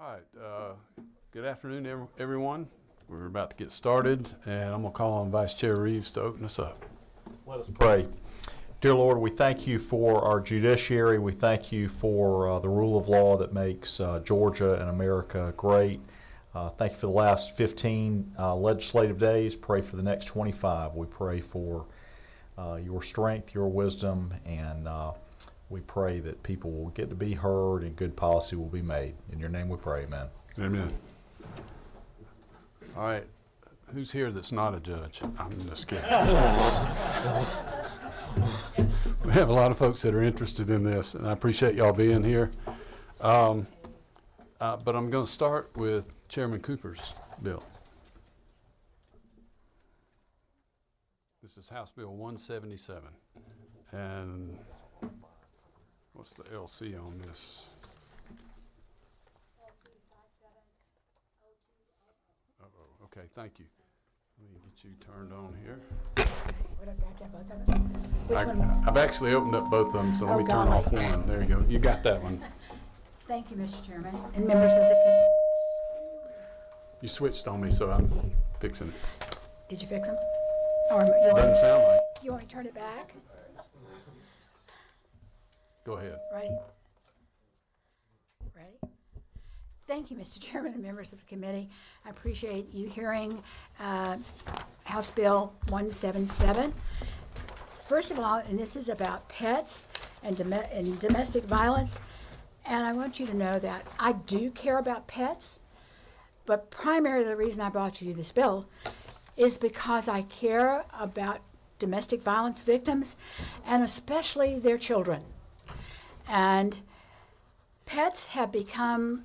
All right, good afternoon, everyone. We're about to get started, and I'm going to call on Vice Chair Reeves to open us up. Let us pray. Dear Lord, we thank you for our judiciary. We thank you for the rule of law that makes Georgia and America great. Thank you for the last 15 legislative days. Pray for the next 25. We pray for your strength, your wisdom, and we pray that people will get to be heard and good policy will be made. In your name we pray, amen. Amen. All right, who's here that's not a judge? I'm just kidding. We have a lot of folks that are interested in this, and I appreciate y'all being here. But I'm going to start with Chairman Cooper's bill. This is House Bill 177. And what's the LC on this? LC 570200. Uh-oh. Okay, thank you. Let me get you turned on here. I've actually opened up both of them, so let me turn off one. There you go. You got that one. Thank you, Mr. Chairman, and members of the... You switched on me, so I'm fixing it. Did you fix them? Or Doesn't sound like. you want me to turn it back? Go ahead. Ready? Ready? Thank you, Mr. Chairman and members of the committee. I appreciate you hearing House Bill 177. First of all, and this is about pets and domestic violence, and I want you to know that I do care about pets, but primarily the reason I brought you this bill is because I care about domestic violence victims and especially their children. And pets have become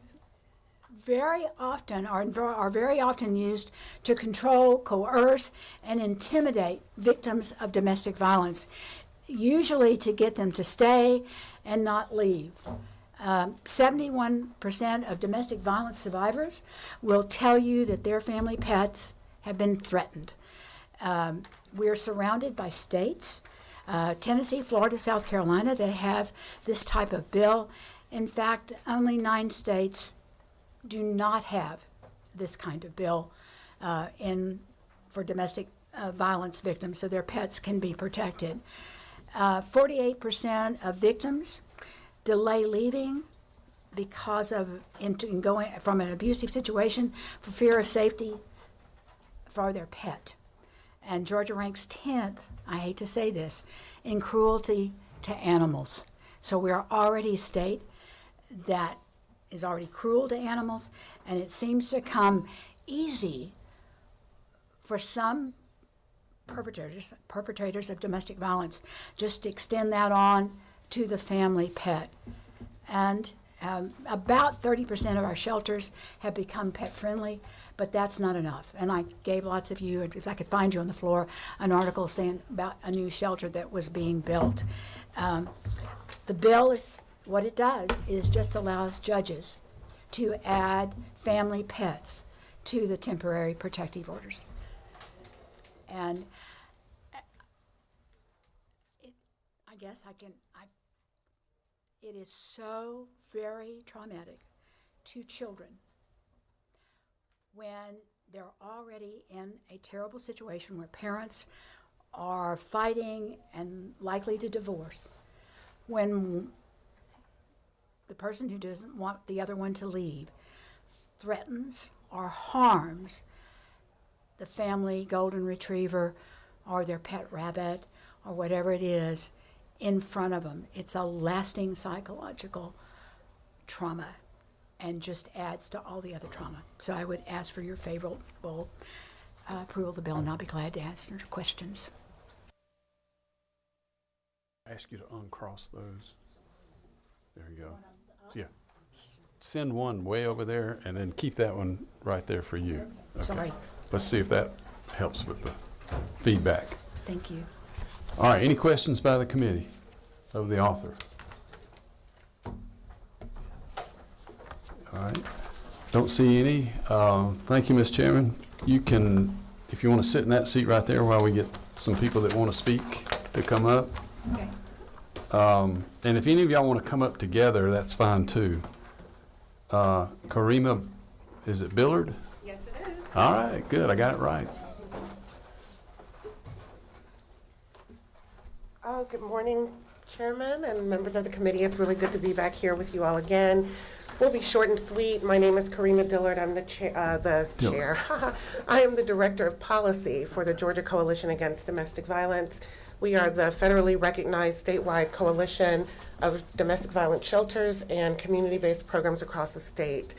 very often are very often used to control, coerce, and intimidate victims of domestic violence, usually to get them to stay and not leave. 71% of domestic violence survivors will tell you that their family pets have been threatened. We're surrounded by states, Tennessee, Florida, South Carolina, that have this type of bill. In fact, only 9 states do not have this kind of bill for domestic violence victims, so their pets can be protected. 48% of victims delay leaving because of going from an abusive situation for fear of safety for their pet. And Georgia ranks 10th, I hate to say this, in cruelty to animals. So we are already a state that is already cruel to animals, and it seems to come easy for some perpetrators of domestic violence just to extend that on to the family pet. And about 30% of our shelters have become pet friendly, but that's not enough. And I gave lots of you, if I could find you on the floor, an article saying about a new shelter that was being built. The bill is, what it does is just allows judges to add family pets to the temporary protective orders. And it is so very traumatic to children when they're already in a terrible situation where parents are fighting and likely to divorce, when the person who doesn't want the other one to leave threatens or harms the family golden retriever or their pet rabbit or whatever it is in front of them. It's a lasting psychological trauma and just adds to all the other trauma. So I would ask for your favorable approval of the bill, and I'll be glad to answer questions. I ask you to uncross those. There you go. Yeah. Send one way over there, and then keep that one right there for you. Okay. Sorry. Let's see if that helps with the feedback. Thank you. All right, any questions by the committee of the author? All right, don't see any. Thank you, Ms. Chairman. You can, if you want to sit in that seat right there while we get some people that want to speak to come up. Okay. And if any of y'all want to come up together, that's fine too. Karima, is it Billard? Yes, it is. All right, good, I got it right. Oh, good morning, Chairman and members of the committee. It's really good to be back here with you all again. We'll be short and sweet. My name is Karima Dillard. I'm the chair. I am the Director of Policy for the Georgia Coalition Against Domestic Violence. We are the federally recognized statewide coalition of domestic violence shelters and community-based programs across the state.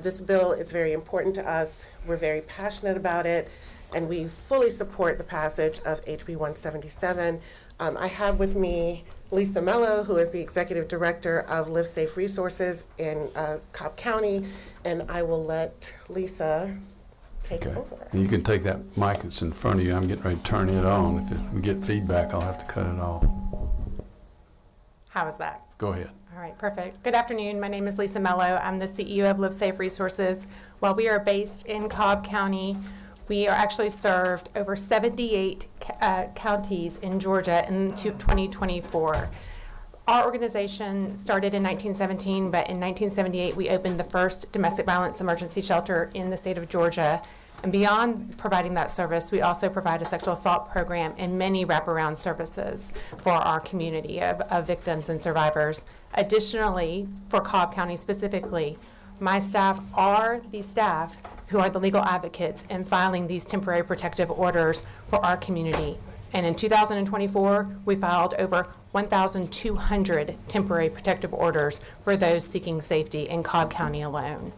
This bill is very important to us. We're very passionate about it, and we fully support the passage of HB 177. I have with me Lisa Mello, who is the Executive Director of Live Safe Resources in Cobb County, and I will let Lisa take it over. You can take that mic that's in front of you. I'm getting ready to turn it on. If we get feedback, I'll have to cut it off. How is that? Go ahead. All right, perfect. Good afternoon. My name is Lisa Mello. I'm the CEO of Live Safe Resources. While we are based in Cobb County, we are actually served over 78 counties in Georgia in 2024. Our organization started in 1917, but in 1978 we opened the first domestic violence emergency shelter in the state of Georgia. And beyond providing that service, we also provide a sexual assault program and many wraparound services for our community of victims and survivors. Additionally, for Cobb County specifically, my staff are the staff who are the legal advocates in filing these temporary protective orders for our community. And in 2024, we filed over 1,200 temporary protective orders for those seeking safety in Cobb County alone.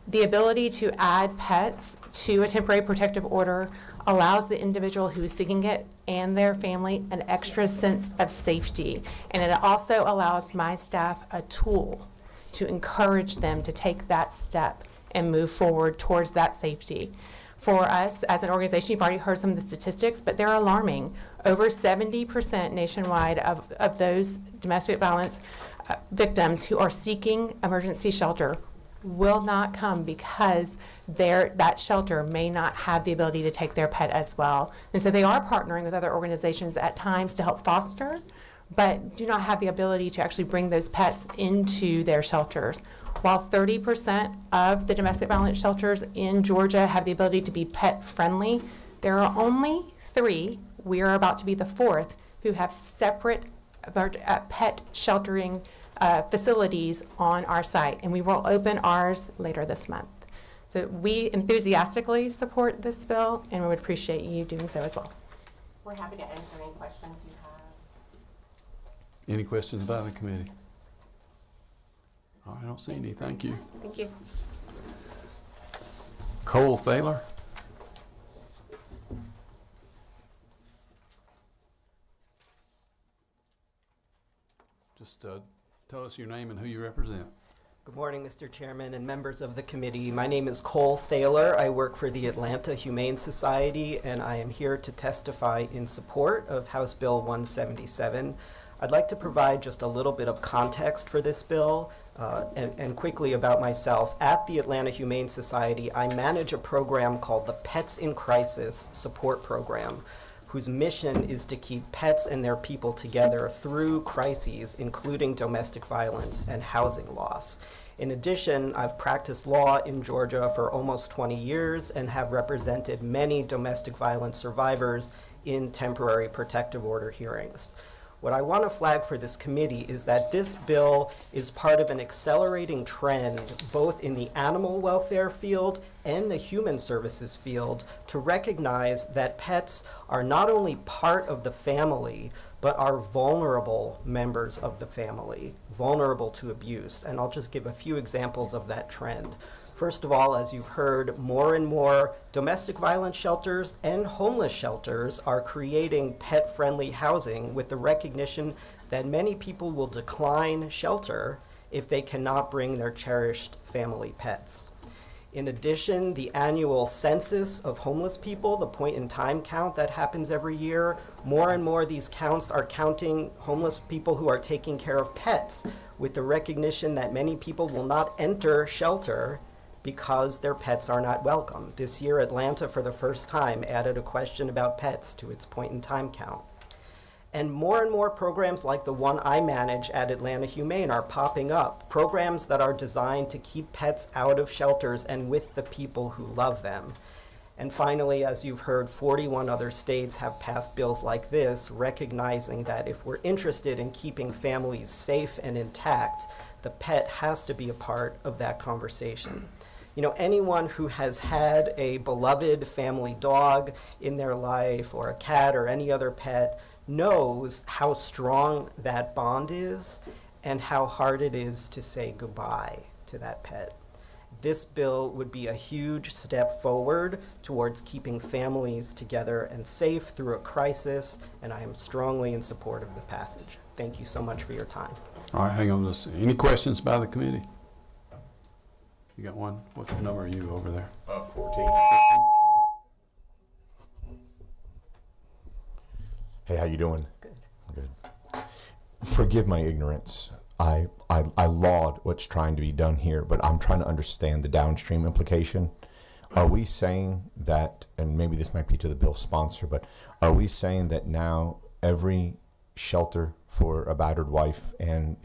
The ability to add pets to a temporary protective order allows the individual who is seeking it and their family an extra sense of safety. And it also allows my staff a tool to encourage them to take that step and move forward towards that safety. For us as an organization, you've already heard some of the statistics, but they're alarming. Over 70% nationwide of those domestic violence victims who are seeking emergency shelter will not come because that shelter may not have the ability to take their pet as well. And so they are partnering with other organizations at times to help foster, but do not have the ability to actually bring those pets into their shelters. While 30% of the domestic violence shelters in Georgia have the ability to be pet friendly, there are only 3, we are about to be the 4th, who have separate pet sheltering facilities on our site, and we will open ours later this month. So we enthusiastically support this bill, and we would appreciate you doing so as well. We're happy to answer any questions you have. Any questions by the committee? I don't see any. Thank you. Thank you. Cole Thaler? Just tell us your name and who you represent. Good morning, Mr. Chairman and members of the committee. My name is Cole Thaler. I work for the Atlanta Humane Society, and I am here to testify in support of House Bill 177. I'd like to provide just a little bit of context for this bill and quickly about myself. At the Atlanta Humane Society, I manage a program called the Pets in Crisis Support Program, whose mission is to keep pets and their people together through crises, including domestic violence and housing loss. In addition, I've practiced law in Georgia for almost 20 years and have represented many domestic violence survivors in temporary protective order hearings. What I want to flag for this committee is that this bill is part of an accelerating trend, both in the animal welfare field and the human services field, to recognize that pets are not only part of the family, but are vulnerable members of the family, vulnerable to abuse. And I'll just give a few examples of that trend. First of all, as you've heard, more and more domestic violence shelters and homeless shelters are creating pet-friendly housing with the recognition that many people will decline shelter if they cannot bring their cherished family pets. In addition, the annual census of homeless people, the point-in-time count that happens every year, more and more these counts are counting homeless people who are taking care of pets, with the recognition that many people will not enter shelter because their pets are not welcome. This year, Atlanta, for the first time, added a question about pets to its point-in-time count. And more programs like the one I manage at Atlanta Humane are popping up. Programs that are designed to keep pets out of shelters and with the people who love them. And finally, as you've heard, 41 other states have passed bills like this, recognizing that if we're interested in keeping families safe and intact, the pet has to be a part of that conversation. You know, anyone who has had a beloved family dog in their life, or a cat or any other pet, knows how strong that bond is and how hard it is to say goodbye to that pet. This bill would be a huge step forward towards keeping families together and safe through a crisis, and I am strongly in support of the passage. Thank you so much for your time. All right, hang on. Any questions by the committee? You got one? What number are you over there? 14. Hey, how you doing? Good. Good. Forgive my ignorance. I laud what's trying to be done here, but I'm trying to understand the downstream implication. Are we saying that, and maybe this might be to the bill sponsor, but are we saying that now every shelter for a battered wife and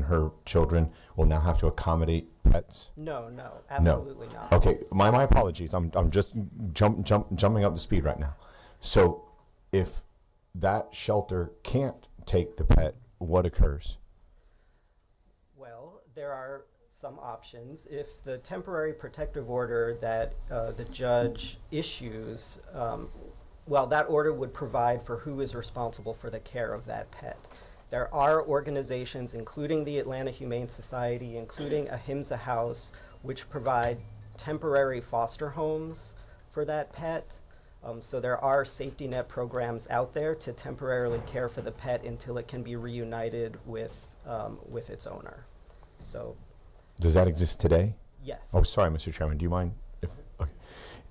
her children will now have to accommodate pets? No, absolutely not. Okay, my apologies. I'm just jumping up to speed right now. So, if that shelter can't take the pet, what occurs? Well, there are some options. If the temporary protective order that the judge issues, that order would provide for who is responsible for the care of that pet. There are organizations, including the Atlanta Humane Society, including Ahimsa House, which provide temporary foster homes for that pet. So there are safety net programs out there to temporarily care for the pet until it can be reunited with its owner. So, Does that exist today? yes. Oh, sorry, Mr. Chairman. Do you mind if? Okay.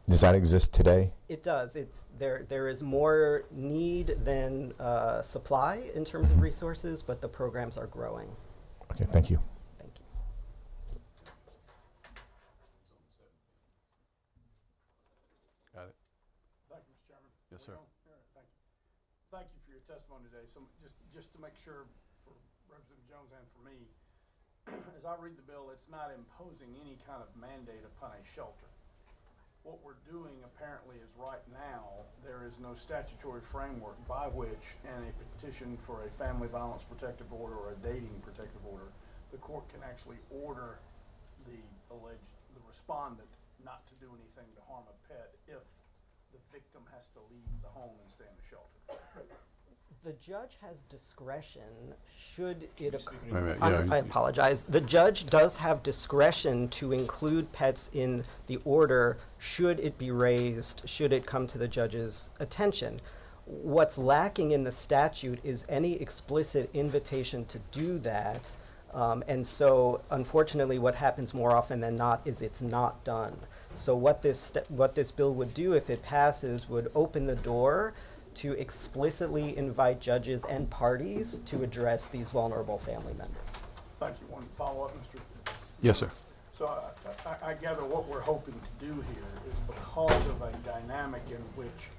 Does that exist today? It does. There is more need than supply in terms of resources, but the programs are growing. Okay, thank you. Thank you. Got it. Thank you, Mr. Chairman. Yes, sir. Thank you. Thank you for your testimony today. So just to make sure for Representative Jones and for me, as I read the bill, it's not imposing any kind of mandate upon a shelter. What we're doing apparently is right now, there is no statutory framework by which in a petition for a family violence protective order or a dating protective order, the court can actually order the respondent not to do anything to harm a pet if the victim has to leave the home and stay in the shelter. The judge has discretion should it occur. Wait a minute, yeah, I apologize. The judge does have discretion to include pets in the order should it be raised, should it come to the judge's attention. What's lacking in the statute is any explicit invitation to do that. And so, unfortunately, what happens more often than not is it's not done. So what this bill would do if it passes would open the door to explicitly invite judges and parties to address these vulnerable family members. Thank you. One follow-up, Mr. Yes, sir. So I gather what we're hoping to do here is because of a dynamic in which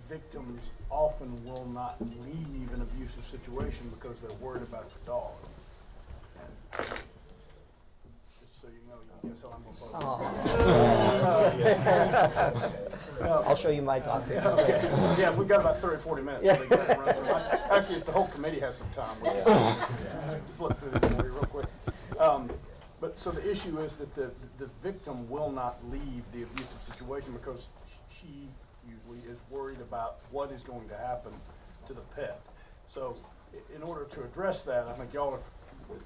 victims often will not leave an abusive situation because they're worried about the dog. And just so you know, you can guess how I'm going to vote. I'll show you my dog. Yeah, we've got about 30 or 40 minutes. So we can run through. Actually, if the whole committee has some time, we'll flip through this for you real quick. But so the issue is that the victim will not leave the abusive situation because she usually is worried about what is going to happen to the pet. So in order to address that, I think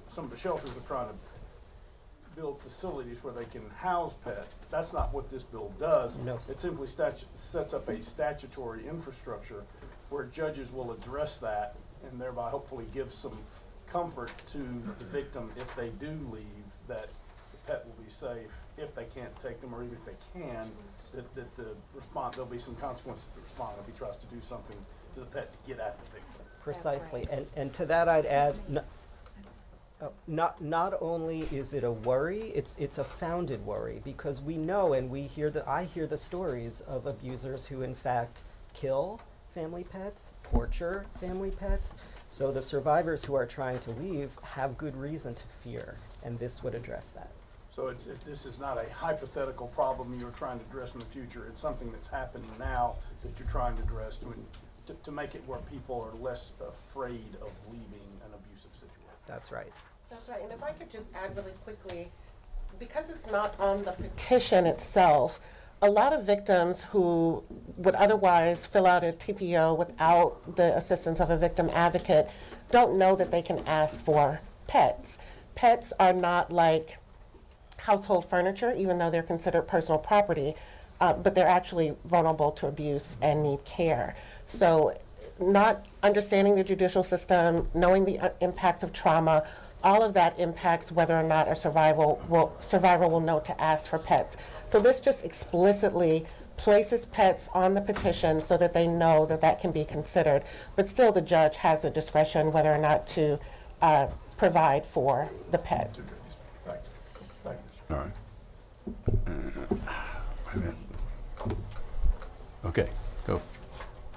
some of the shelters are trying to build facilities where they can house pets. That's not what this bill does. No. It simply sets up a statutory infrastructure where judges will address that and thereby hopefully give some comfort to the victim if they do leave, that the pet will be safe. If they can't take them, or even if they can, that there'll be some consequences to the respondent if he tries to do something to the pet to get at the victim. Precisely. And to that I'd add, not only is it a worry, it's a founded worry, because we know and I hear the stories of abusers who in fact kill family pets, torture family pets. So the survivors who are trying to leave have good reason to fear, and this would address that. So this is not a hypothetical problem you're trying to address in the future. It's something that's happening now that you're trying to address to make it where people are less afraid of leaving an abusive situation. That's right. That's right, and if I could just add really quickly, because it's not on the petition itself, a lot of victims who would otherwise fill out a TPO without the assistance of a victim advocate don't know that they can ask for pets. Pets are not like household furniture, even though they're considered personal property, but they're actually vulnerable to abuse and need care. So not understanding the judicial system, knowing the impacts of trauma, all of that impacts whether or not a survivor will know to ask for pets. So this just explicitly places pets on the petition so that they know that that can be considered. But still, the judge has the discretion whether or not to provide for the pet. Thank you. All right. Wait a minute. Okay, go.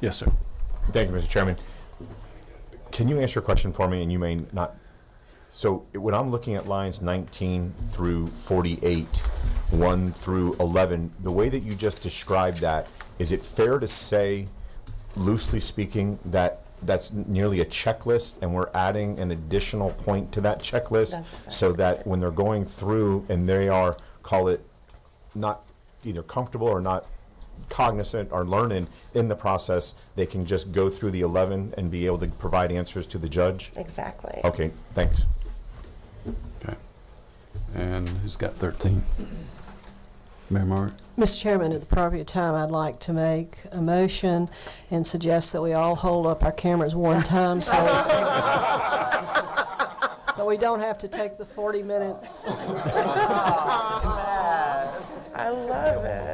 Yes, sir. Thank you, Mr. Chairman. Can you answer a question for me? And you may not. So when I'm looking at lines 19 through 48, 1 through 11, the way that you just described that, is it fair to say, loosely speaking, that that's nearly a checklist and we're adding an additional point to that checklist? That's exactly so that when they're going through and they are, call it, not either comfortable or not cognizant or learning in the process, they can just go through the 11 and be able to provide answers to the judge? Exactly. Okay, thanks. Okay. And who's got 13? Mayor Margaret? Mr. Chairman, at the appropriate time, I'd like to make a motion and suggest that we all hold up our cameras one time so we don't have to take the 40 minutes. I love it.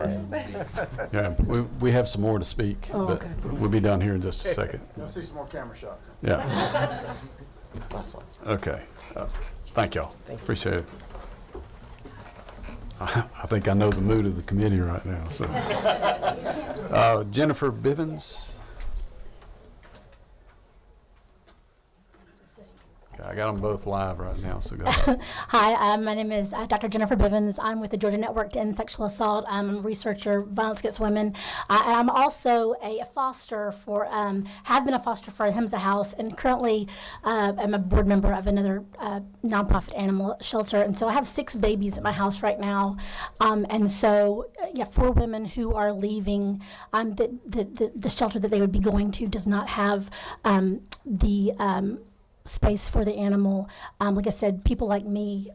Yeah, we have some more to speak, Oh, but okay. we'll be down here in just a second. You'll see some more camera shots. Yeah, Last one. okay. Thank y'all. Appreciate it. I think I know the mood of the committee right now, so. Jennifer Bivens. Okay, I got them both live right now, so go ahead. Hi, my name is Dr. Jennifer Bivens. I'm with the Georgia Network to End Sexual Assault. I'm a researcher, violence against women. And I'm also a foster for, have been a foster for Himza House, and currently I'm a board member of another nonprofit animal shelter. And so I have 6 babies at my house right now. And so, 4 women who are leaving the shelter that they would be going to does not have the space for the animal. Like I said, people like me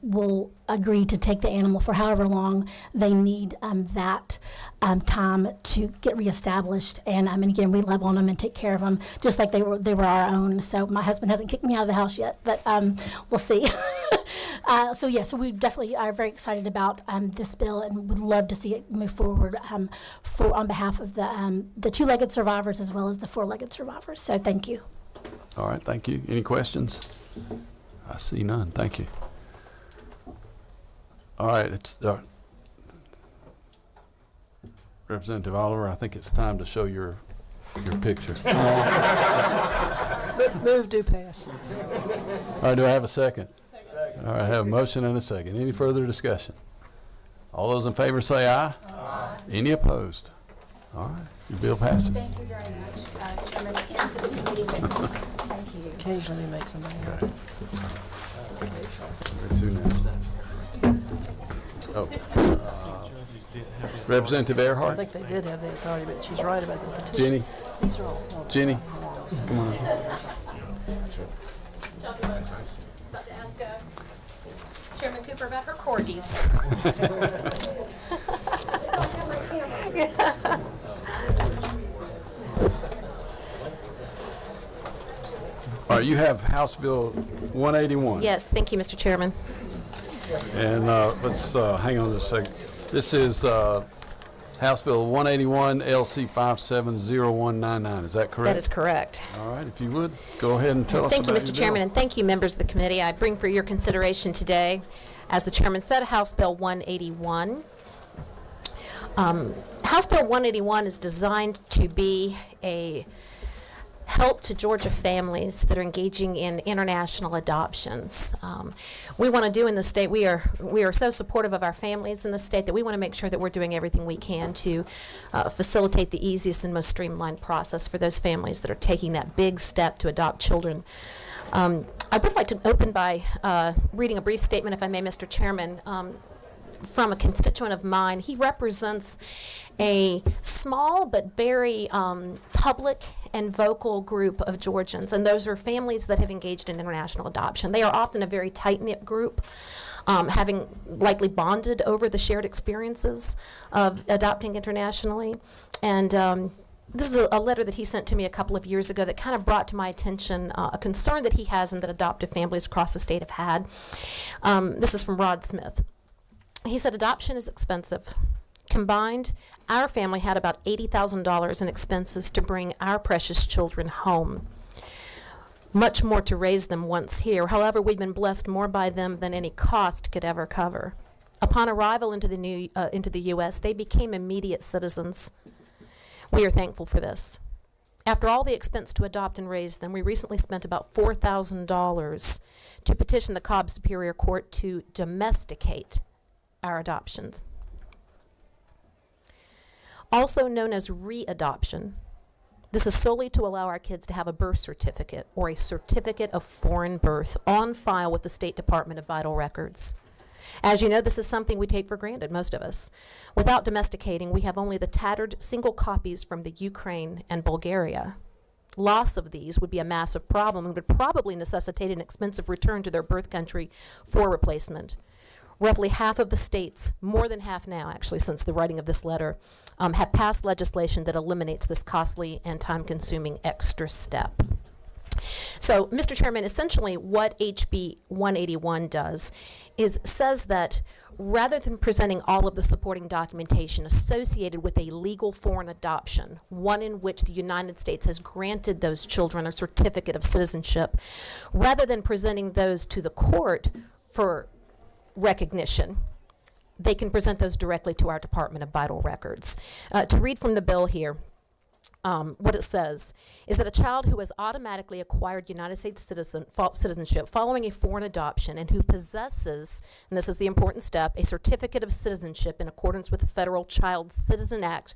will agree to take the animal for however long they need that time to get reestablished. And again, we love on them and take care of them just like they were our own. So my husband hasn't kicked me out of the house yet, but we'll see. So we definitely are very excited about this bill and would love to see it move forward on behalf of the 2-legged survivors as well as the 4-legged survivors. So thank you. All right, thank you. Any questions? I see none. Thank you. All right, it's Representative Oliver. I think it's time to show your picture. Move to pass. All right, do I have a second? Second. All right, I have a motion and a second. Any further discussion? All those in favor say aye. Aye. Any opposed? All right, your bill passes. Thank you very much, Chairman, and to the committee members. Thank you. Occasionally make somebody Okay. Where to now? Oh. Representative I Earhart? think they did have the authority, but she's right about the petition. Jenny? These are all. Jenny? Come on. About to ask Chairman Cooper about her corgis. All right, you have House Bill 181. Yes, thank you, Mr. Chairman. And let's hang on just a second. This is House Bill 181, LC 570199. Is that correct? That is correct. All right, if you would, go ahead and tell us Thank you, about Mr. your Chairman, bill. and thank you, members of the committee. I bring for your consideration today, as the chairman said, House Bill 181. House Bill 181 is designed to be a help to Georgia families that are engaging in international adoptions. We want to do in the state, we are so supportive of our families in the state that we want to make sure that we're doing everything we can to facilitate the easiest and most streamlined process for those families that are taking that big step to adopt children. I would like to open by reading a brief statement, if I may, Mr. Chairman, from a constituent of mine. He represents a small but very public and vocal group of Georgians, and those are families that have engaged in international adoption. They are often a very tight-knit group, having likely bonded over the shared experiences of adopting internationally. And this is a letter that he sent to me a couple of years ago that kind of brought to my attention a concern that he has and that adoptive families across the state have had. This is from Rod Smith. He said, adoption is expensive. Combined, our family had about $80,000 in expenses to bring our precious children home. Much more to raise them once here. However, we've been blessed more by them than any cost could ever cover. Upon arrival into the U.S., they became immediate citizens. We are thankful for this. After all the expense to adopt and raise them, we recently spent about $4,000 to petition the Cobb Superior Court to domesticate our adoptions. Also known as readoption, this is solely to allow our kids to have a birth certificate or a certificate of foreign birth on file with the State Department of Vital Records. As you know, this is something we take for granted, most of us. Without domesticating, we have only the tattered single copies from the Ukraine and Bulgaria. Loss of these would be a massive problem and would probably necessitate an expensive return to their birth country for replacement. Roughly half of the states, more than half now actually since the writing of this letter, have passed legislation that eliminates this costly and time-consuming extra step. So, Mr. Chairman, essentially what HB 181 does is says that rather than presenting all of the supporting documentation associated with a legal foreign adoption, one in which the United States has granted those children a certificate of citizenship, rather than presenting those to the court for recognition, they can present those directly to our Department of Vital Records. To read from the bill here, what it says is that a child who has automatically acquired United States citizenship following a foreign adoption and who possesses, and this is the important step, a certificate of citizenship in accordance with the Federal Child Citizen Act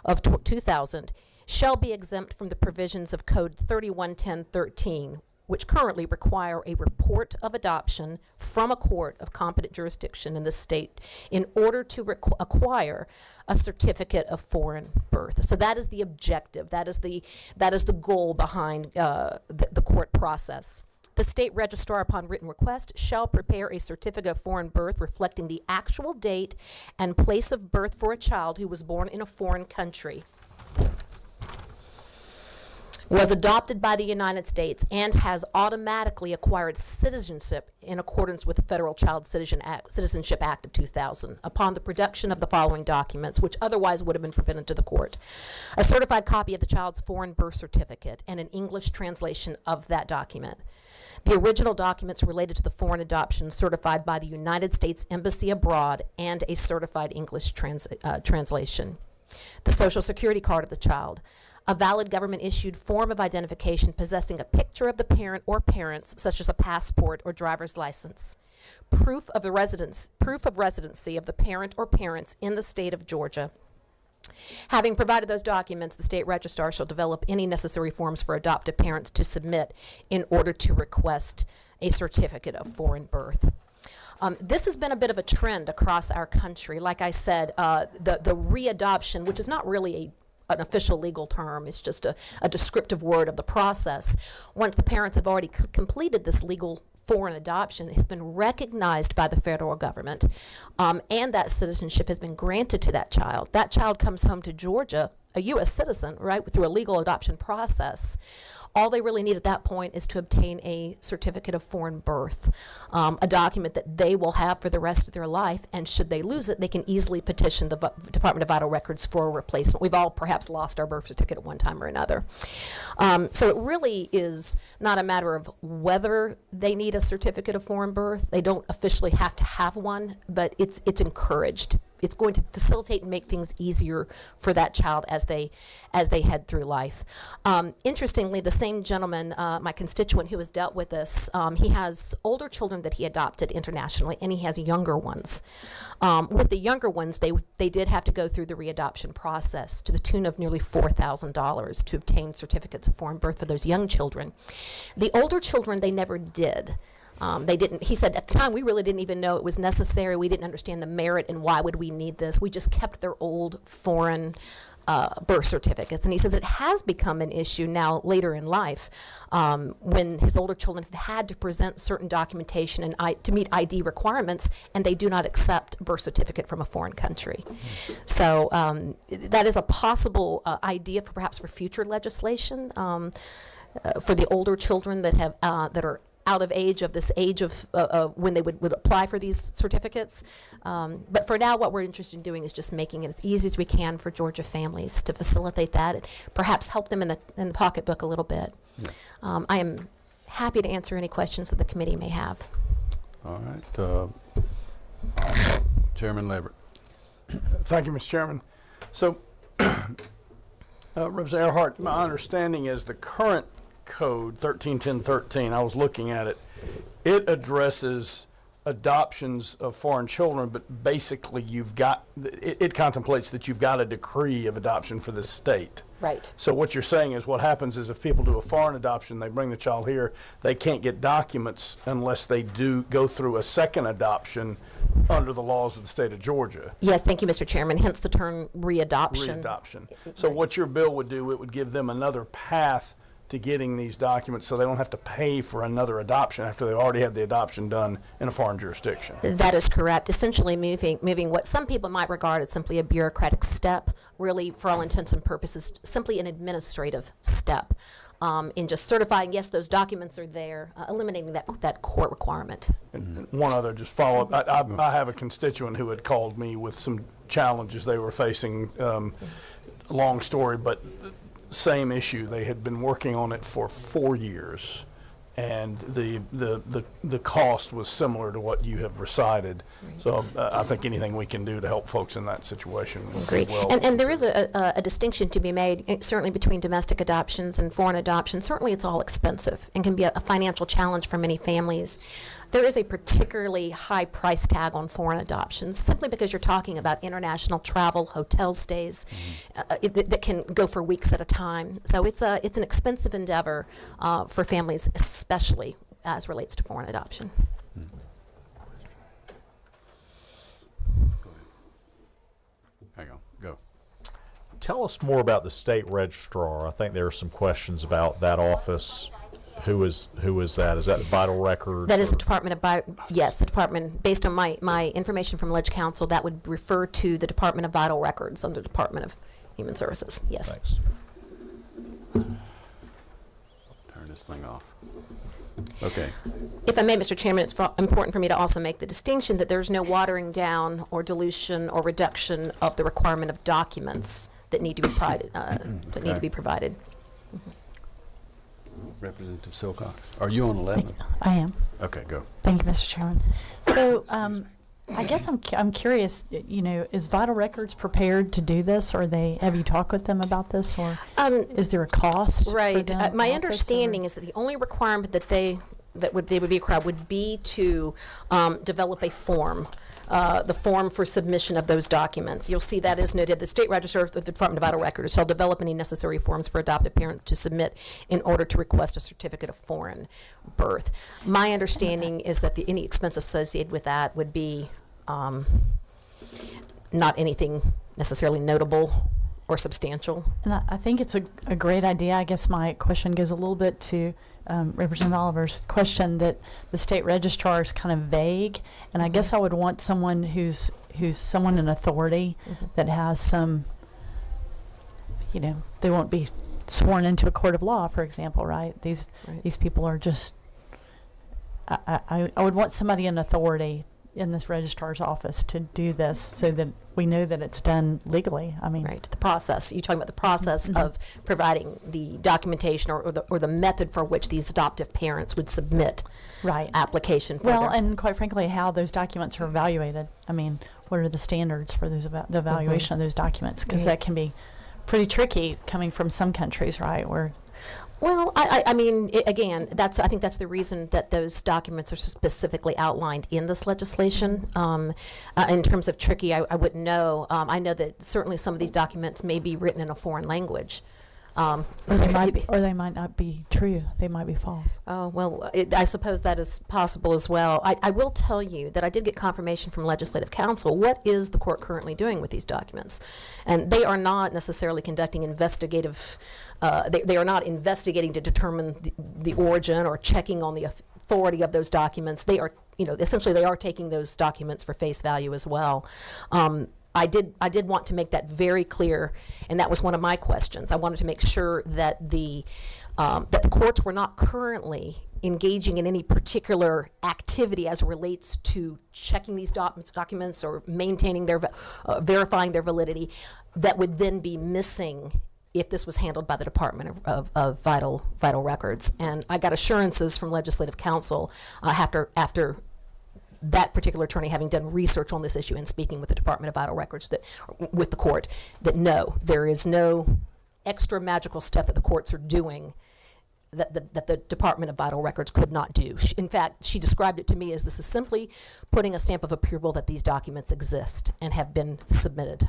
of 2000 shall be exempt from the provisions of Code 311013, which currently require a report of adoption from a court of competent jurisdiction in the state in order to acquire a certificate of foreign birth. So that is the objective. That is the goal behind the court process. The state registrar, upon written request, shall prepare a certificate of foreign birth reflecting the actual date and place of birth for a child who was born in a foreign country, was adopted by the United States, and has automatically acquired citizenship in accordance with the Federal Child Citizenship Act of 2000 upon the production of the following documents, which otherwise would have been presented to the court: a certified copy of the child's foreign birth certificate and an English translation of that document. The original documents related to the foreign adoption certified by the United States Embassy abroad and a certified English translation. The Social Security card of the child. A valid government-issued form of identification possessing a picture of the parent or parents, such as a passport or driver's license. Proof of residency of the parent or parents in the state of Georgia. Having provided those documents, the state registrar shall develop any necessary forms for adoptive parents to submit in order to request a certificate of foreign birth. This has been a bit of a trend across our country. Like I said, the readoption, which is not really an official legal term, it's just a descriptive word of the process. Once the parents have already completed this legal foreign adoption, it has been recognized by the federal government, and that citizenship has been granted to that child. That child comes home to Georgia, a U.S. citizen, right, through a legal adoption process. All they really need at that point is to obtain a certificate of foreign birth, a document that they will have for the rest of their life, and should they lose it, they can easily petition the Department of Vital Records for a replacement. We've all perhaps lost our birth certificate at one time or another. So it really is not a matter of whether they need a certificate of foreign birth. They don't officially have to have one, but it's encouraged it's going to facilitate and make things easier for that child as they head through life. Interestingly, the same gentleman, my constituent who has dealt with this, he has older children that he adopted internationally, and he has younger ones. With the younger ones, they did have to go through the readoption process to the tune of nearly $4,000 to obtain certificates of foreign birth for those young children. The older children, they never did. They didn't. He said at the time we really didn't even know it was necessary. We didn't understand the merit and why would we need this. We just kept their old foreign birth certificates. And he says it has become an issue now later in life when his older children have had to present certain documentation and to meet ID requirements, and they do not accept a birth certificate from a foreign country. So that is a possible idea for perhaps for future legislation for the older children that have that are out of age of this age of when they would apply for these certificates. But for now, what we're interested in doing is just making it as easy as we can for Georgia families to facilitate that and perhaps help them in the pocketbook a little bit. Yeah. I am happy to answer any questions that the committee may have. All right. Chairman Leverett. Thank you, Mr. Chairman. So, Representative Earhart, my understanding is the current code 131013, I was looking at it, it addresses adoptions of foreign children, but basically it contemplates that you've got a decree of adoption for the state. Right. So what you're saying is what happens is if people do a foreign adoption, they bring the child here, they can't get documents unless they do go through a second adoption under the laws of the state of Georgia. Yes, thank you, Mr. Chairman, hence the term readoption. Readoption. So what your bill would do, it would give them another path to getting these documents so they don't have to pay for another adoption after they already had the adoption done in a foreign jurisdiction. That is correct. Essentially moving what some people might regard as simply a bureaucratic step, really for all intents and purposes, simply an administrative step in just certifying, yes, those documents are there, eliminating that court requirement. And one other just follow up. I have a constituent who had called me with some challenges they were facing. Long story, but same issue. They had been working on it for 4 years, and the cost was similar to what you have recited. Right. So I think anything we can do to help folks in that situation. Agree. And there is a distinction to be made, certainly between domestic adoptions and foreign adoptions. Certainly it's all expensive and can be a financial challenge for many families. There is a particularly high price tag on foreign adoptions simply because you're talking about international travel, hotel stays that can go for weeks at a time. So it's an expensive endeavor for families, especially as relates to foreign adoption. Hang on, go. Tell us more about the state registrar. I think there are some questions about that office. Who is that? Is that Vital Records? That is the Department of yes, the Department. Based on my information from Ledge Council, that would refer to the Department of Vital Records under the Department of Human Services. Yes. Thanks. Turn this thing off. Okay. If I may, Mr. Chairman, it's important for me to also make the distinction that there's no watering down or dilution or reduction of the requirement of documents that need to be provided. Need to be provided. Representative Silcox. Are you on 11? I am. Okay, go. Thank you, Mr. Chairman. So I guess I'm curious, is Vital Records prepared to do this, or have you talked with them about this, or is there a cost? Right. For them My understanding is that the only requirement that they would be required would be to develop a form. The form for submission of those documents. You'll see that is noted. The State Register of the Department of Vital Records shall develop any necessary forms for adoptive parents to submit in order to request a certificate of foreign birth. My understanding is that any expense associated with that would be not anything necessarily notable or substantial. And I think it's a great idea. I guess my question goes a little bit to Representative Oliver's question that the state registrar is kind of vague, and I guess I would want someone who's someone in authority that has some, they won't be sworn into a court of law, for example, right? These people are just, I would want somebody in authority in this registrar's office to do this so that we know that it's done legally. I mean, Right, the process. You're talking about the process of providing the documentation or the method for which these adoptive parents would submit right. application for Well, their- and quite frankly, how those documents are evaluated. I mean, what are the standards for those the evaluation of those documents? Because that can be pretty tricky coming from some countries, right? Where Well, I mean, again, I think that's the reason that those documents are specifically outlined in this legislation. In terms of tricky, I wouldn't know. I know that certainly some of these documents may be written in a foreign language. or they might not be true. They might be false. Oh, well, I suppose that is possible as well. I will tell you that I did get confirmation from Legislative Counsel. What is the court currently doing with these documents? And they are not necessarily conducting investigative, they are not investigating to determine the origin or checking on the authority of those documents. They are, essentially they are taking those documents for face value as well. I did want to make that very clear, and that was one of my questions. I wanted to make sure that the courts were not currently engaging in any particular activity as relates to checking these documents or maintaining their verifying their validity that would then be missing if this was handled by the Department of Vital Records. And I got assurances from Legislative Counsel after that particular attorney having done research on this issue and speaking with the Department of Vital Records, with the court, that no, there is no extra magical stuff that the courts are doing that the Department of Vital Records could not do. In fact, she described it to me as this is simply putting a stamp of approval that these documents exist and have been submitted.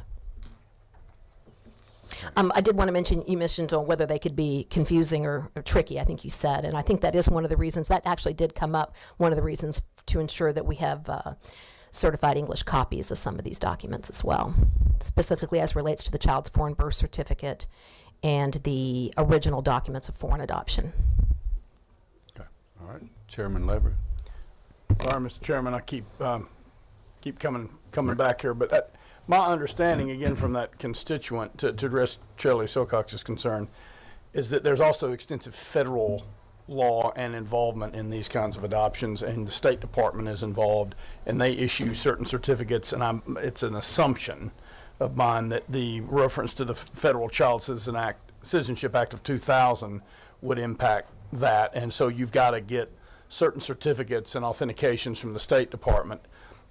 I did want to mention, you mentioned on whether they could be confusing or tricky, I think you said, and I think that is one of the reasons, that actually did come up, one of the reasons to ensure that we have certified English copies of some of these documents as well, specifically as relates to the child's foreign birth certificate and the original documents of foreign adoption. Okay. All right. Chairman Leverett. Sorry, Mr. Chairman, I keep coming back here, but my understanding, again, from that constituent, to address Shirley Silcox's concern, is that there's also extensive federal law and involvement in these kinds of adoptions, and the State Department is involved, and they issue certain certificates, and it's an assumption of mine that the reference to the Federal Child Citizenship Act of 2000 would impact that, and so you've got to get certain certificates and authentications from the State Department.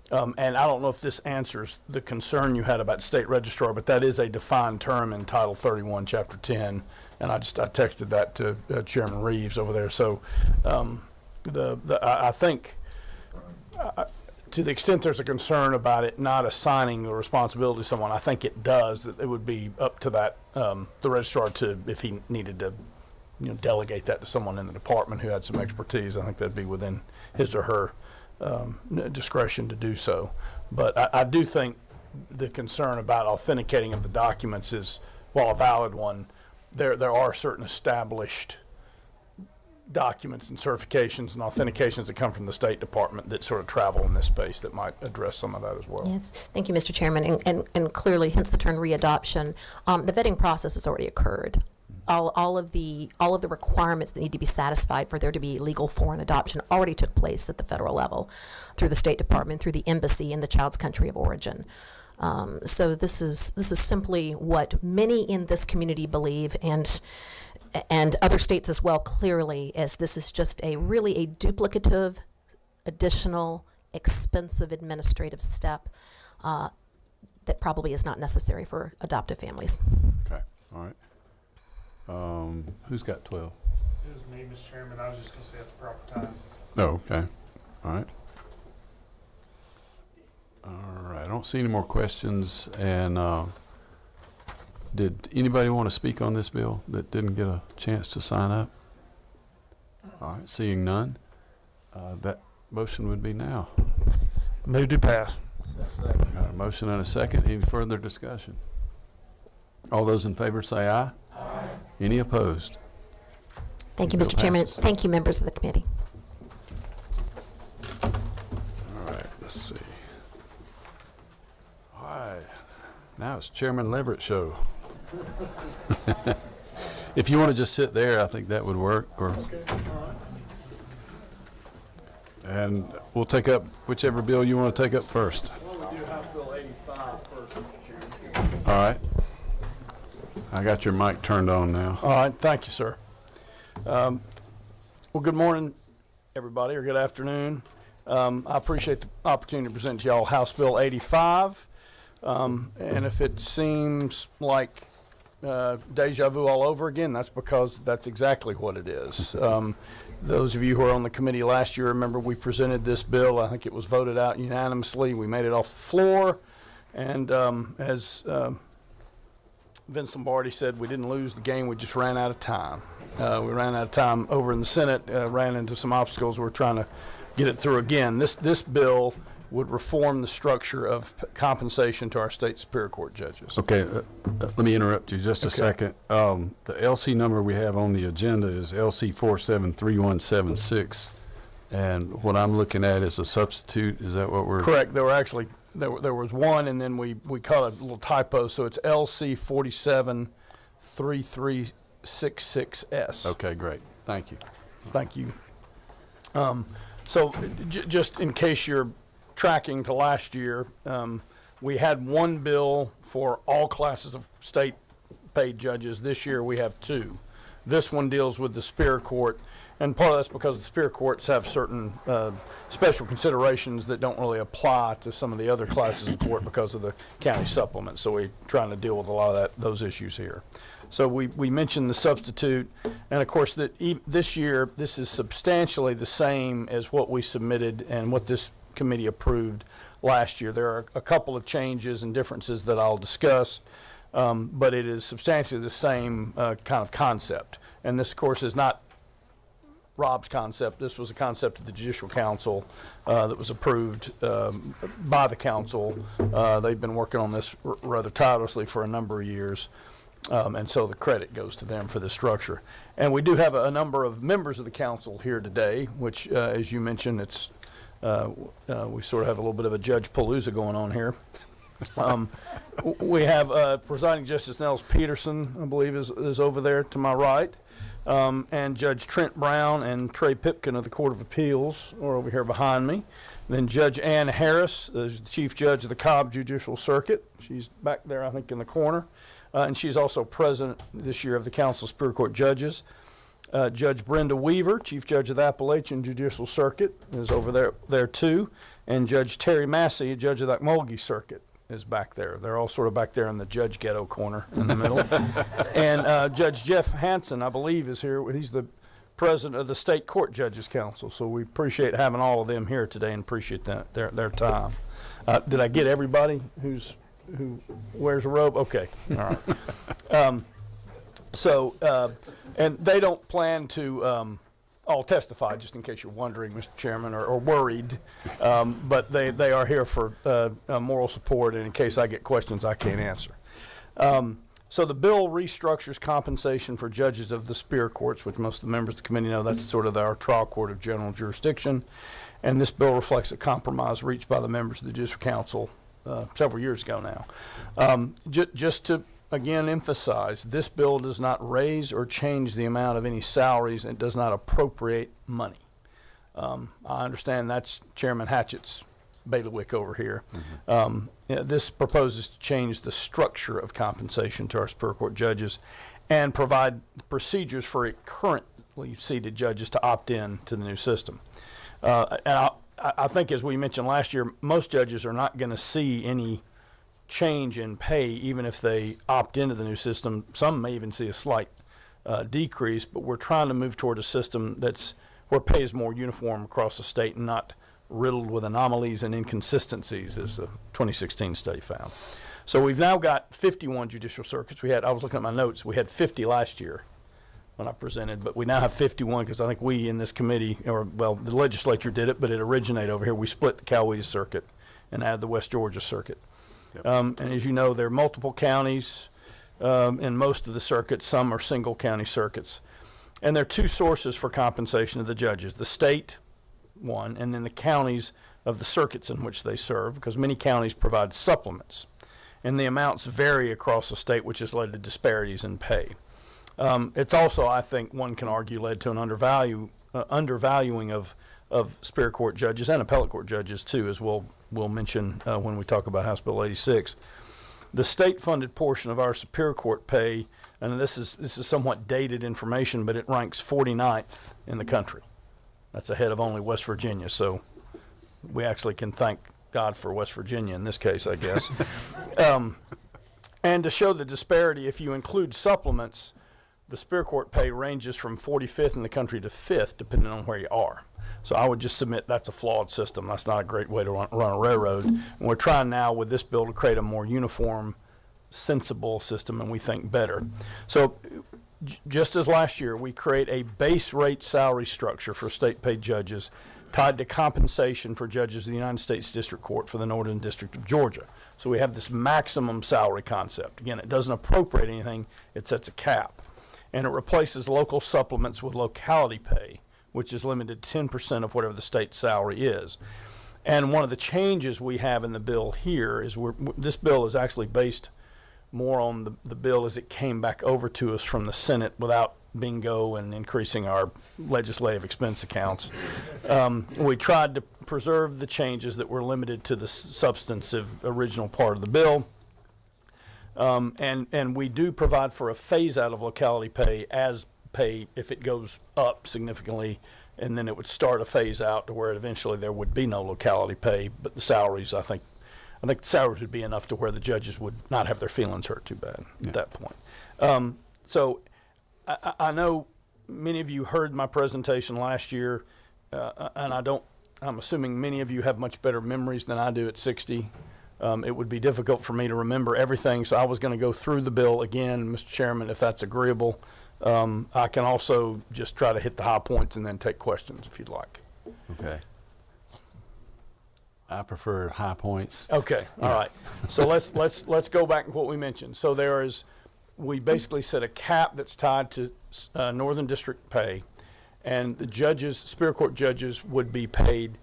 And I don't know if this answers the concern you had about state registrar, but that is a defined term in Title 31, Chapter 10, and I texted that to Chairman Reeves over there. So I think to the extent there's a concern about it not assigning the responsibility to someone, I think it does. That it would be up to that the registrar to, if he needed to, delegate that to someone in the department who had some expertise. I think that'd be within his or her discretion to do so. But I do think the concern about authenticating of the documents is, while a valid one, there are certain established documents and certifications and authentications that come from the State Department that sort of travel in this space that might address some of that as well. Yes, thank you, Mr. Chairman, and clearly, hence the term readoption. The vetting process has already occurred. All of the requirements that need to be satisfied for there to be legal foreign adoption already took place at the federal level through the State Department, through the embassy in the child's country of origin. So this is simply what many in this community believe, and other states as well, clearly, as this is just really a duplicative, additional, expensive administrative step that probably is not necessary for adoptive families. Okay. All right. Who's got 12? It was me, Mr. Chairman. I was just going to say at the proper time. Oh, okay. All right. All right. I don't see any more questions. And did anybody want to speak on this bill that didn't get a chance to sign up? All right. Seeing none, that motion would be now. Move to pass. Got a motion and a second. Any further discussion? All those in favor say aye. Aye. Any opposed? Thank you, Bill Mr. Chairman. passes. Thank you, members of the committee. All right, let's see. All right, now it's Chairman Leverett's show. If you want to just sit there, I think that would work. Or And we'll take up whichever bill you want to take up first. Why don't we do House Bill 85 first, Mr. Chairman? All right. I got your mic turned on now. All right, thank you, sir. Well, good morning, everybody, or good afternoon. I appreciate the opportunity to present to y'all House Bill 85. And if it seems like deja vu all over again, that's because that's exactly what it is. Those of you who were on the committee last year remember we presented this bill. I think it was voted out unanimously. We made it off the floor. And as Vince Lombardi said, we didn't lose the game, we just ran out of time. We ran out of time over in the Senate, ran into some obstacles. We're trying to get it through again. This bill would reform the structure of compensation to our state Superior Court judges. Okay, let me interrupt you just a second. The LC number we have on the agenda is LC 473176. And what I'm looking at is a substitute. Is that what we're? Correct. There were actually, there was one, and then we caught a little typo, so it's LC 473366S. Okay, great. Thank you. Thank you. So just in case you're tracking to last year, we had one bill for all classes of state paid judges. This year we have two. This one deals with the Superior Court, and part of that's because the Superior Courts have certain special considerations that don't really apply to some of the other classes of court because of the county supplement. So we're trying to deal with a lot of those issues here. So we mentioned the substitute, and of course that this year this is substantially the same as what we submitted and what this committee approved last year. There are a couple of changes and differences that I'll discuss, but it is substantially the same kind of concept. And this, of course, is not Rob's concept. This was a concept of the Judicial Council that was approved by the council. They've been working on this rather tirelessly for a number of years. And so the credit goes to them for this structure. And we do have a number of members of the council here today, which, as you mentioned, it's we sort of have a little bit of a Judge Palooza going on here. We have Presiding Justice Nels Peterson, I believe, is over there to my right. And Judge Trent Brown and Trey Pipkin of the Court of Appeals are over here behind me. Then Judge Ann Harris is the Chief Judge of the Cobb Judicial Circuit. She's back there, I think, in the corner. And she's also president this year of the Council of Superior Court Judges. Judge Brenda Weaver, Chief Judge of the Appalachian Judicial Circuit, is over there too. And Judge Terry Massey, Judge of the Ocmulgee Circuit, is back there. They're all sort of back there in the Judge Ghetto corner in the middle. And Judge Jeff Hansen, I believe, is here. He's the president of the State Court Judges Council. So we appreciate having all of them here today and appreciate their time. Did I get everybody who wears a robe? Okay, all right. And they don't plan to all testify, just in case you're wondering, Mr. Chairman, or worried. But they are here for moral support, and in case I get questions I can't answer. So the bill restructures compensation for judges of the Superior Courts, which most of the members of the committee know that's sort of our trial court of general jurisdiction. And this bill reflects a compromise reached by the members of the Judicial Council several years ago now. Just to again emphasize, this bill does not raise or change the amount of any salaries, and it does not appropriate money. I understand that's Chairman Hatchett's bailiwick over here. This proposes to change the structure of compensation to our Superior Court judges and provide procedures for currently seated judges to opt in to the new system. And I think, as we mentioned last year, most judges are not going to see any change in pay even if they opt into the new system. Some may even see a slight decrease, but we're trying to move toward a system where pay is more uniform across the state and not riddled with anomalies and inconsistencies, as the 2016 study found. So we've now got 51 judicial circuits. I was looking at my notes, we had 50 last year when I presented, but we now have 51 because I think we in this committee, the legislature did it, but it originated over here. We split the Coweta Circuit and added the West Georgia Circuit. Yep. And as you know, there are multiple counties in most of the circuits. Some are single county circuits. And there are two sources for compensation of the judges: the state, one, and then the counties of the circuits in which they serve, because many counties provide supplements. And the amounts vary across the state, which has led to disparities in pay. It's also, I think, one can argue, led to an undervaluing of of Superior Court judges and appellate court judges too, as we'll mention when we talk about House Bill 86. The state-funded portion of our Superior Court pay, and this is somewhat dated information, but it ranks 49th in the country. That's ahead of only West Virginia, so we actually can thank God for West Virginia in this case, I guess. And to show the disparity, if you include supplements, the Superior Court pay ranges from 45th in the country to 5th, depending on where you are. So I would just submit that's a flawed system. That's not a great way to run a railroad. And we're trying now with this bill to create a more uniform, sensible system, and we think better. So just as last year, we create a base rate salary structure for state-paid judges tied to compensation for judges of the United States District Court for the Northern District of Georgia. So we have this maximum salary concept. Again, it doesn't appropriate anything. It sets a cap. And it replaces local supplements with locality pay, which is limited to 10% of whatever the state salary is. And one of the changes we have in the bill here is this bill is actually based more on the bill as it came back over to us from the Senate without bingo and increasing our legislative expense accounts. We tried to preserve the changes that were limited to the substantive original part of the bill. And we do provide for a phase out of locality pay as pay if it goes up significantly, and then it would start a phase out to where eventually there would be no locality pay, but the salaries, I think the salaries would be enough to where the judges would not have their feelings hurt too bad at that point. So I know many of you heard my presentation last year, and I'm assuming many of you have much better memories than I do at 60. It would be difficult for me to remember everything, so I was going to go through the bill again, Mr. Chairman, if that's agreeable. I can also just try to hit the high points and then take questions if you'd like. Okay. I prefer high points. Okay, all right. So let's go back to what we mentioned. So we basically set a cap that's tied to Northern District pay, and the judges, Superior Court judges, would be paid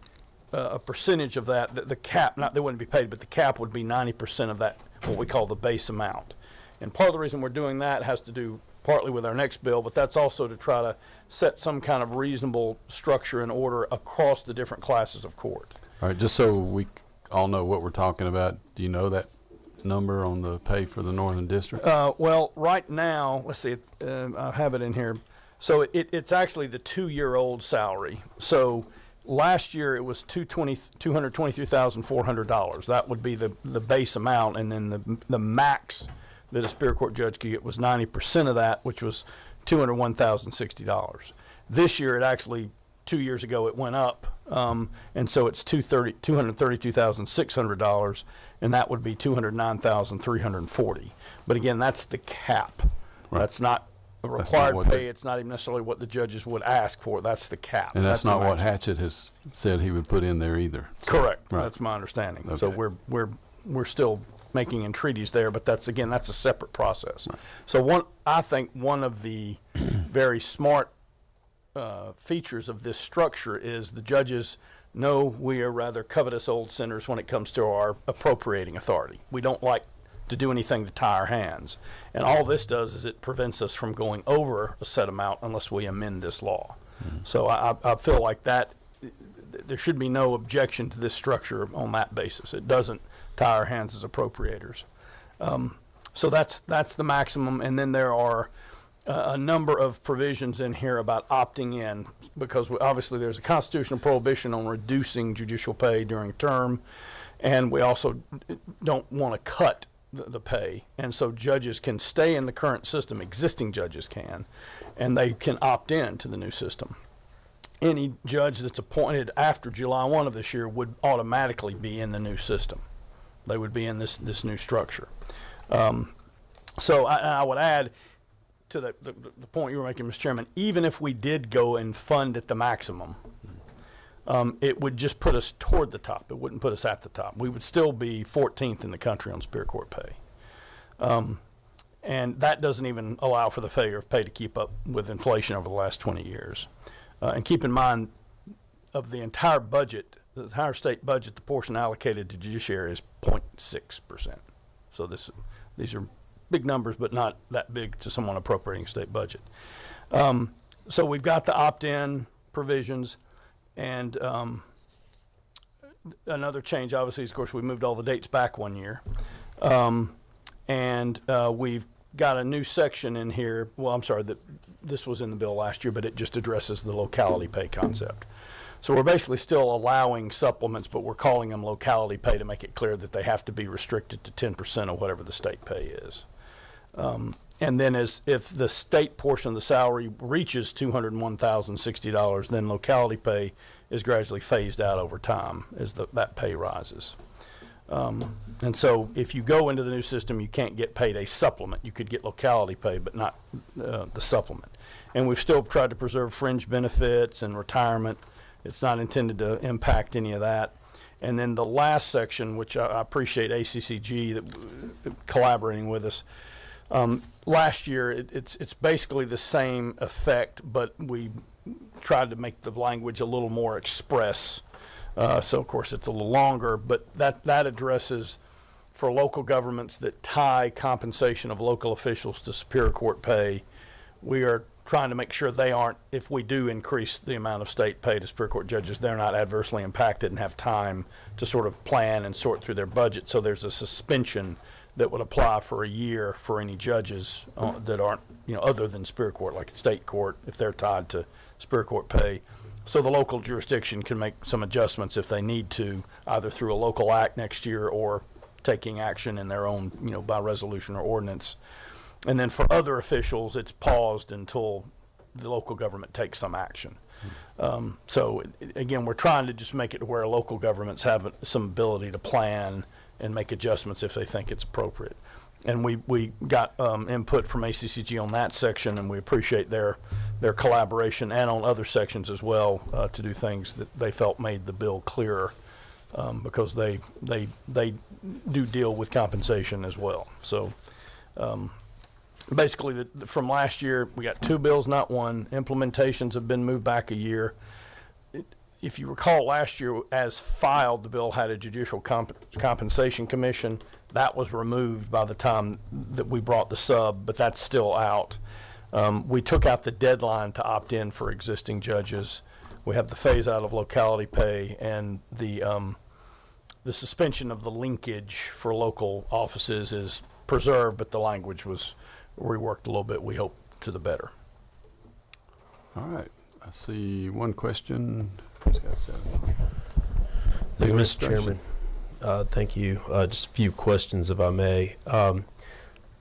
a percentage of that. The cap, they wouldn't be paid, but the cap would be 90% of that, what we call the base amount. And part of the reason we're doing that has to do partly with our next bill, but that's also to try to set some kind of reasonable structure and order across the different classes of court. All right, just so we all know what we're talking about, do you know that number on the pay for the Northern District? Well, right now, let's see, I have it in here. So it's actually the 2-year-old salary. So last year it was $223,400. That would be the base amount, and then the max that a Superior Court judge could get was 90% of that, which was $201,060. This year, it actually, 2 years ago, it went up, and so it's $232,600, and that would be $209,340. But again, that's the cap. Right. That's not a required pay. It's not even necessarily what the judges would ask for. That's the cap. And that's not what maximum. Hatchett has said he would put in there either. So, Correct. right. That's my understanding. Okay. So we're still making entreaties there, but that's a separate process. Right. So I think one of the very smart features of this structure is the judges know we are rather covetous old sinners when it comes to our appropriating authority. We don't like to do anything to tie our hands. And all this does is it prevents us from going over a set amount unless we amend this law. Mm-hmm. So I feel like that there should be no objection to this structure on that basis. It doesn't tie our hands as appropriators. So that's the maximum, and then there are a number of provisions in here about opting in, because obviously there's a constitutional prohibition on reducing judicial pay during term, and we also don't want to cut the pay, and so judges can stay in the current system, existing judges can, and they can opt in to the new system. Any judge that's appointed after July 1 of this year would automatically be in the new system. They would be in this new structure. So I would add to the point you were making, Mr. Chairman, even if we did go and fund at the maximum, it would just put us toward the top. It wouldn't put us at the top. We would still be 14th in the country on Superior Court pay. And that doesn't even allow for the failure of pay to keep up with inflation over the last 20 years. And keep in mind, of the entire budget, the entire state budget, the portion allocated to judiciary is 0.6%. So these are big numbers, but not that big to someone appropriating state budget. So we've got the opt-in provisions. And another change, obviously, is, of course, we moved all the dates back 1 year. We've got a new section in here. Well, I'm sorry, this was in the bill last year, but it just addresses the locality pay concept. So we're basically still allowing supplements, but we're calling them locality pay to make it clear that they have to be restricted to 10% of whatever the state pay is. And then if the state portion of the salary reaches $201,060, then locality pay is gradually phased out over time as that pay rises. And so if you go into the new system, you can't get paid a supplement. You could get locality pay, but not the supplement. And we've still tried to preserve fringe benefits and retirement. It's not intended to impact any of that. And then the last section, which I appreciate ACCG that collaborating with us. Last year, it's basically the same effect, but we tried to make the language a little more express. So, of course, it's a little longer, but that addresses for local governments that tie compensation of local officials to Superior Court pay. We are trying to make sure they aren't, if we do increase the amount of state pay to Superior Court judges, they're not adversely impacted and have time to sort of plan and sort through their budget. So there's a suspension that would apply for a year for any judges that aren't, other than Superior Court, like state court, if they're tied to Superior Court pay. So the local jurisdiction can make some adjustments if they need to, either through a local act next year or taking action in their own, by resolution or ordinance. And then for other officials, it's paused until the local government takes some action. So again, we're trying to just make it to where local governments have some ability to plan and make adjustments if they think it's appropriate. And we got input from ACCG on that section, and we appreciate their collaboration, and on other sections as well, to do things that they felt made the bill clearer, because they do deal with compensation as well. So basically, from last year, we got 2 bills, not one. Implementations have been moved back a year. If you recall, last year, as filed, the bill had a Judicial Compensation Commission. That was removed by the time that we brought the sub, but that's still out. We took out the deadline to opt in for existing judges. We have the phase out of locality pay, and the suspension of the linkage for local offices is preserved, but the language was reworked a little bit, we hope, to the better. All right. I see one question. Thank you, Mr. Chairman. Thank you. Just a few questions, if I may.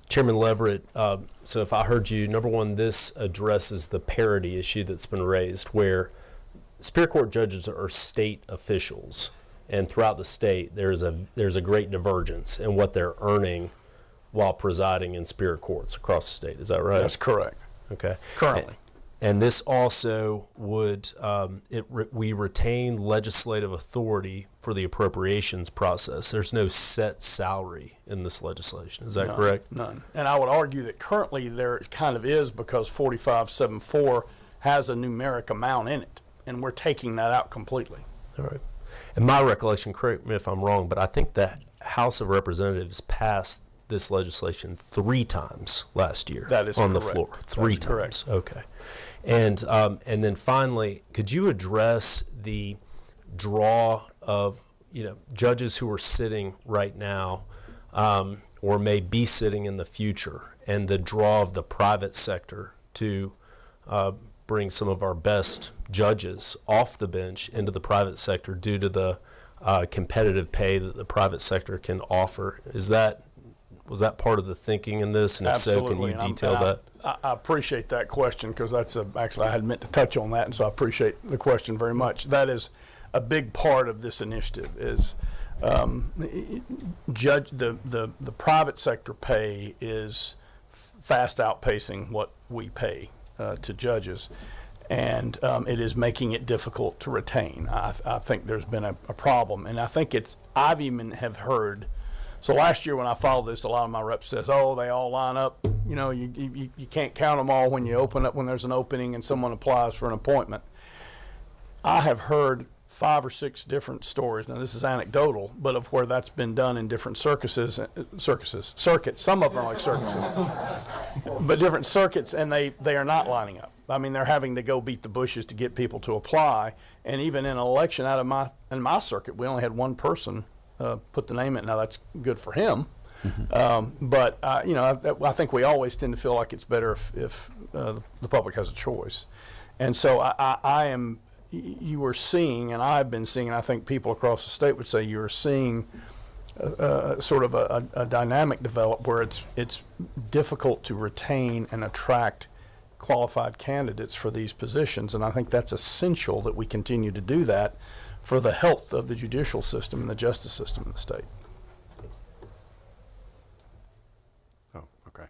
Chairman Leverett, so if I heard you, number one, this addresses the parity issue that's been raised, where Superior Court judges are state officials, and throughout the state there's a great divergence in what they're earning while presiding in Superior Courts across the state. Is that right? That's correct. Okay. Currently. And this also would, we retain legislative authority for the appropriations process. There's no set salary in this legislation. Is that correct? None. And I would argue that currently there kind of is, because 4574 has a numeric amount in it, and we're taking that out completely. All right. And my recollection, correct me if I'm wrong, but I think the House of Representatives passed this legislation 3 times last year. That is on correct. The floor. 3 times. Correct. Okay. And then finally, could you address the draw of judges who are sitting right now, or may be sitting in the future, and the draw of the private sector to bring some of our best judges off the bench into the private sector due to the competitive pay that the private sector can offer? Was that part of the thinking in this? And if Absolutely. so, can you detail that? I appreciate that question, because that's actually I had meant to touch on that, and so I appreciate the question very much. That is a big part of this initiative. Is the private sector pay is fast outpacing what we pay to judges, and it is making it difficult to retain. I think there's been a problem, and I think I've even have heard. So last year when I followed this, a lot of my reps says, "Oh, they all line up. You can't count them all when you open up when there's an opening and someone applies for an appointment." I have heard 5 or 6 different stories. Now this is anecdotal, but of where that's been done in different circuits. Some of them are like circuses, but different circuits, and they are not lining up. I mean, they're having to go beat the bushes to get people to apply. And even in an election in my circuit, we only had one person put the name in. Now, that's good for him. But you know, I think we always tend to feel like it's better if the public has a choice. And so you are seeing, and I've been seeing, and I think people across the state would say you are seeing sort of a dynamic develop where it's difficult to retain and attract qualified candidates for these positions. And I think that's essential that we continue to do that for the health of the judicial system and the justice system in the state. Oh, okay.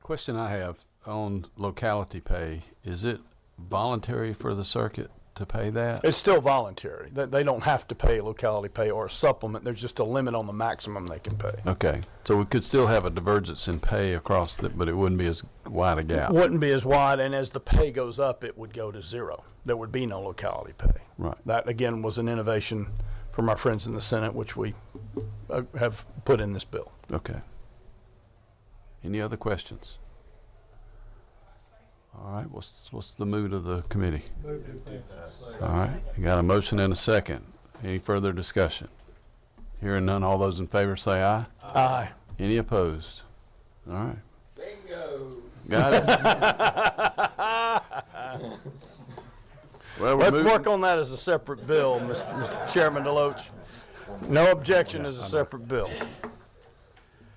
Question I have on locality pay, is it voluntary for the circuit to pay that? It's still voluntary. They don't have to pay locality pay or a supplement. There's just a limit on the maximum they can pay. Okay, so we could still have a divergence in pay across but it wouldn't be as wide a gap. Wouldn't be as wide, and as the pay goes up, it would go to zero. There would be no locality pay. Right. That, again, was an innovation from our friends in the Senate, which we have put in this bill. Okay. Any other questions? All right, what's the mood of the committee? All right, you got a motion and a second. Any further discussion? Hearing none, all those in favor say aye. Aye. Any opposed? All right. Bingo. Got it? Well, Let's work on that as a separate bill, Mr. Chairman DeLoach. No objection as a separate bill.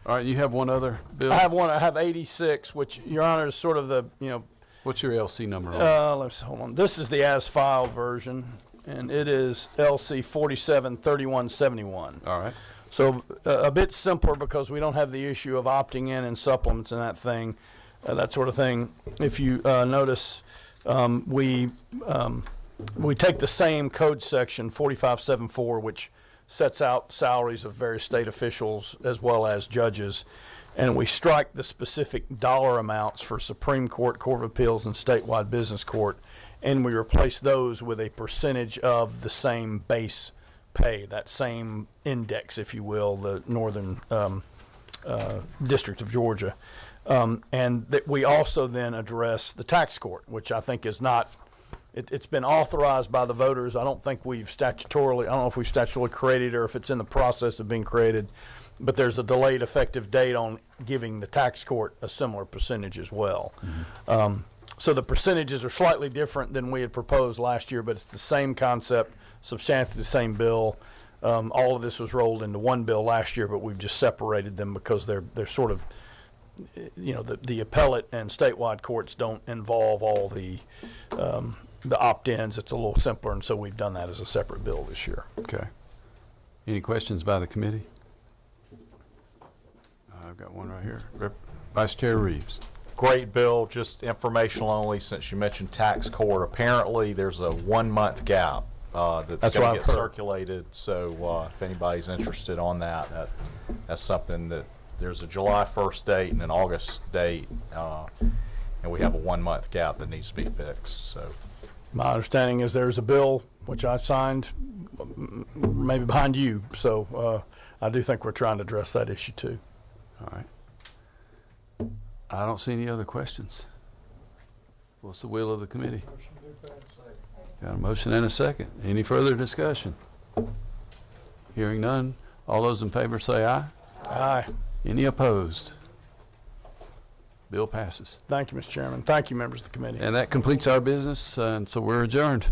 All right, you have one other bill? I have 86, which, Your Honor, is sort of the, you know. What's your LC number on? Let's hold on. This is the as-filed version, and it is LC 473171. All right. So a bit simpler because we don't have the issue of opting in and supplements and that sort of thing. If you notice, we take the same code section 4574, which sets out salaries of various state officials as well as judges, and we strike the specific dollar amounts for Supreme Court, Court of Appeals, and statewide business court, and we replace those with a percentage of the same base pay, that same index, if you will, the Northern District of Georgia. And that we also then address the tax court, which I think is not, it's been authorized by the voters. I don't know if we've statutorily created or if it's in the process of being created, but there's a delayed effective date on giving the tax court a similar percentage as well. Mm-hmm. So the percentages are slightly different than we had proposed last year, but it's the same concept, substantially the same bill. All of this was rolled into one bill last year, but we've just separated them because they're sort of, you know, the appellate and statewide courts don't involve all the opt-ins. It's a little simpler, and so we've done that as a separate bill this year. Okay. Any questions by the committee? I've got one right here. Vice Chair Reeves. Great bill, just informational only since you mentioned tax court. Apparently, there's a 1 month gap that's going to get circulated. So if anybody's interested on that's something that there's a July 1st date and an August date, and we have a 1 month gap that needs to be fixed. So my understanding is there's a bill which I signed maybe behind you. So I do think we're trying to address that issue too. All right. I don't see any other questions. What's the will of the committee? Got a motion and a second. Any further discussion? Hearing none. All those in favor say aye. Aye. Any opposed? Bill passes. Thank you, Mr. Chairman. Thank you, members of the committee. And that completes our business, and so we're adjourned.